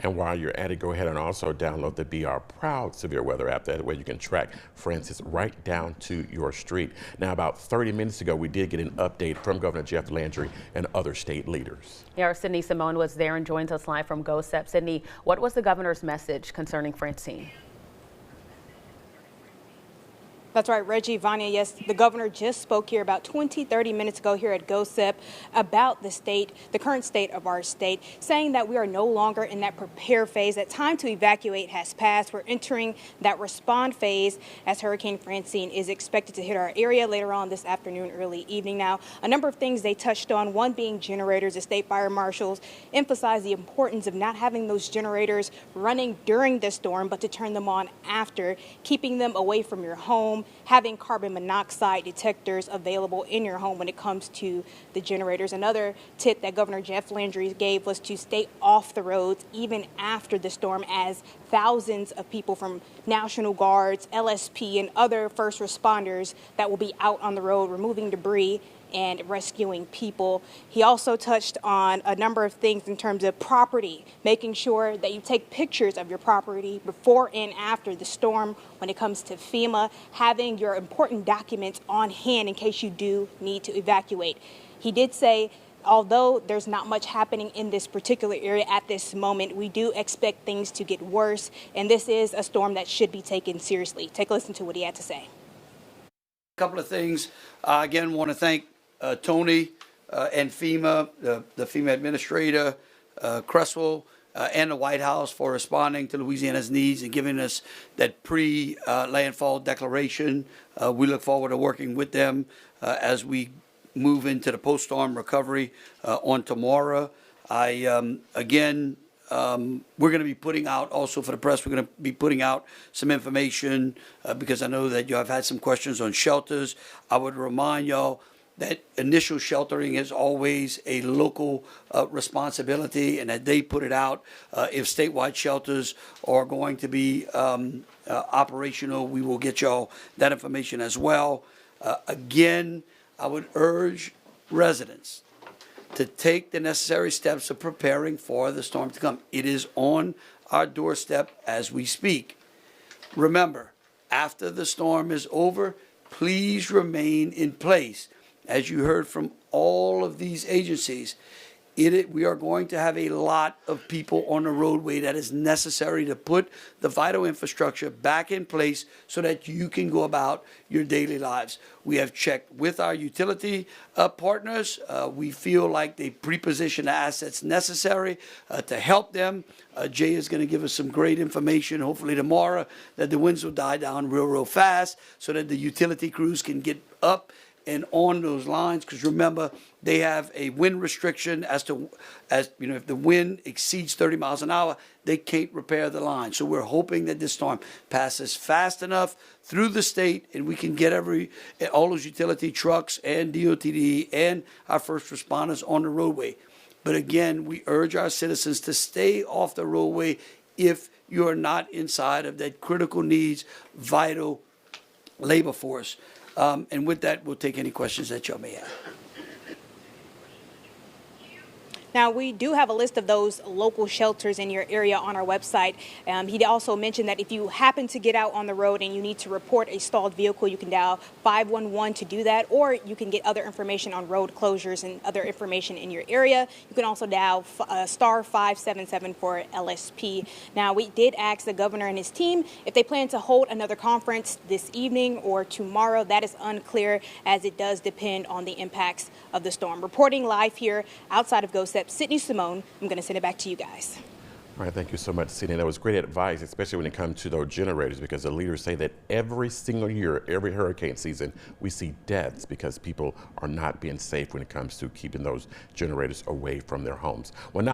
And while you're at it, go ahead and also download the Be Our Proud Severe Weather app. That way you can track, for instance, right down to your street. Now, about 30 minutes ago, we did get an update from Governor Jeff Landry and other state leaders. Yeah, our Sydney Simone was there and joins us live from GOHSEP. Sydney, what was the governor's message concerning Francine? That's right, Reggie, Vanya. Yes, the governor just spoke here about 30 minutes ago here at GOHSEP about the current state of our state, saying that we are no longer in that prepare phase. That time to evacuate has passed. We're entering that respond phase as Hurricane Francine is expected to hit our area later on this afternoon, early evening. Now, a number of things they touched on, one being generators. The state fire marshals emphasized the importance of not having those generators running during the storm, but to turn them on after, keeping them away from your home, having carbon monoxide detectors available in your home when it comes to the generators. Another tip that Governor Jeff Landry gave was to stay off the roads even after the storm, as thousands of people from National Guards, LSP, and other first responders that will be out on the road removing debris and rescuing people. He also touched on a number of things in terms of property, making sure that you take pictures of your property before and after the storm. When it comes to FEMA, having your important documents on hand in case you do need to evacuate. He did say, although there's not much happening in this particular area at this moment, we do expect things to get worse, and this is a storm that should be taken seriously. Take a listen to what he had to say. A couple of things. Again, want to thank Tony and FEMA, the FEMA administrator, Cresswell, and the White House for responding to Louisiana's needs and giving us that pre-landfall declaration. We look forward to working with them as we move into the post-storm recovery on tomorrow. Again, we're going to be putting out, also for the press, we're going to be putting out some information because I know that you have had some questions on shelters. I would remind y'all that initial sheltering is always a local responsibility, and that they put it out. If statewide shelters are going to be operational, we will get y'all that information as well. Again, I would urge residents to take the necessary steps of preparing for the storm to come. It is on our doorstep as we speak. Remember, after the storm is over, please remain in place. As you heard from all of these agencies, we are going to have a lot of people on the roadway that is necessary to put the vital infrastructure back in place so that you can go about your daily lives. We have checked with our utility partners. We feel like they pre-position the assets necessary to help them. Jay is going to give us some great information, hopefully tomorrow, that the winds will die down real fast so that the utility crews can get up and on those lines, because remember, they have a wind restriction as you know, if the wind exceeds 30 miles an hour, they can't repair the line. So we're hoping that this storm passes fast enough through the state and we can get all those utility trucks and DOTD and our first responders on the roadway. But again, we urge our citizens to stay off the roadway if you are not inside of that critical needs, vital labor force. And with that, we'll take any questions that y'all may have. Now, we do have a list of those local shelters in your area on our website. He also mentioned that if you happen to get out on the road and you need to report a stalled vehicle, you can dial 511 to do that, or you can get other information on road closures and other information in your area. You can also dial star 577 for LSP. Now, we did ask the governor and his team if they plan to hold another conference this evening or tomorrow. That is unclear, as it does depend on the impacts of the storm. Reporting live here outside of GOHSEP, Sydney Simone, I'm going to send it back to you guys. All right, thank you so much, Sydney. That was great advice, especially when it comes to those generators, because the leaders say that every single year, every hurricane season, we see deaths because people are not being safe when it comes to keeping those generators away from their homes. Well, now